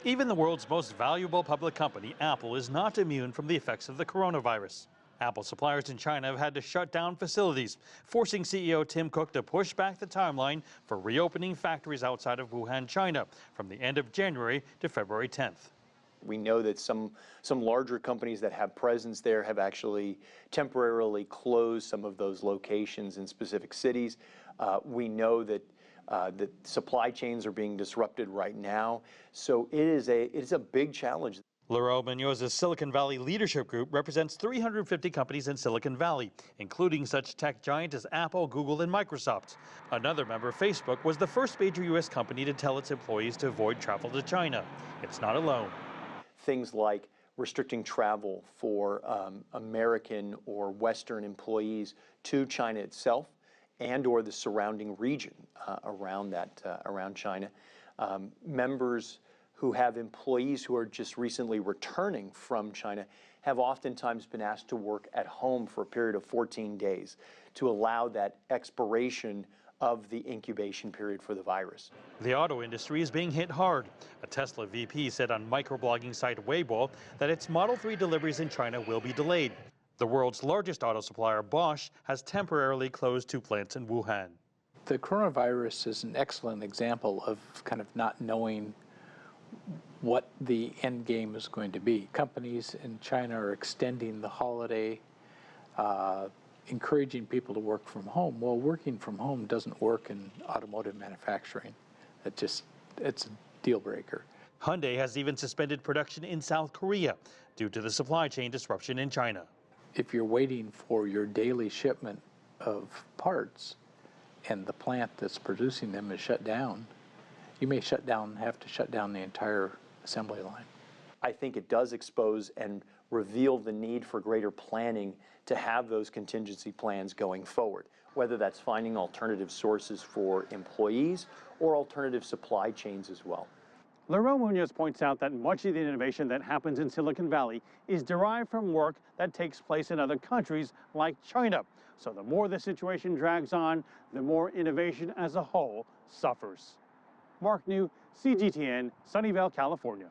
Even the world's most valuable public company, Apple, is not immune from the effects of the coronavirus. Apple suppliers in China have had to shut down facilities, forcing CEO Tim Cook to push back the timeline for reopening factories outside of Wuhan, China, from the end of January to February 10th. We know that some larger companies that have presence there have actually temporarily closed some of those locations in specific cities. We know that supply chains are being disrupted right now, so it is a big challenge. LEROE-MUNOZ's Silicon Valley Leadership Group represents 350 companies in Silicon Valley, including such tech giants as Apple, Google, and Microsoft. Another member, Facebook, was the first major U.S. company to tell its employees to avoid travel to China. It's not alone. Things like restricting travel for American or Western employees to China itself and or the surrounding region around China. Members who have employees who are just recently returning from China have oftentimes been asked to work at home for a period of 14 days to allow that expiration of the incubation period for the virus. The auto industry is being hit hard. A Tesla VP said on microblogging site Weibo that its Model 3 deliveries in China will be delayed. The world's largest auto supplier, Bosch, has temporarily closed 2 plants in Wuhan. The coronavirus is an excellent example of kind of not knowing what the end game is going to be. Companies in China are extending the holiday, encouraging people to work from home. Well, working from home doesn't work in automotive manufacturing. It's a deal breaker. Hyundai has even suspended production in South Korea due to the supply chain disruption in China. If you're waiting for your daily shipment of parts and the plant that's producing them is shut down, you may have to shut down the entire assembly line. I think it does expose and reveal the need for greater planning to have those contingency plans going forward, whether that's finding alternative sources for employees or alternative supply chains as well. LEROE-MUNOZ points out that much of the innovation that happens in Silicon Valley is derived from work that takes place in other countries like China. So the more the situation drags on, the more innovation as a whole suffers. Mark New, CGTN, Sunnyvale, California.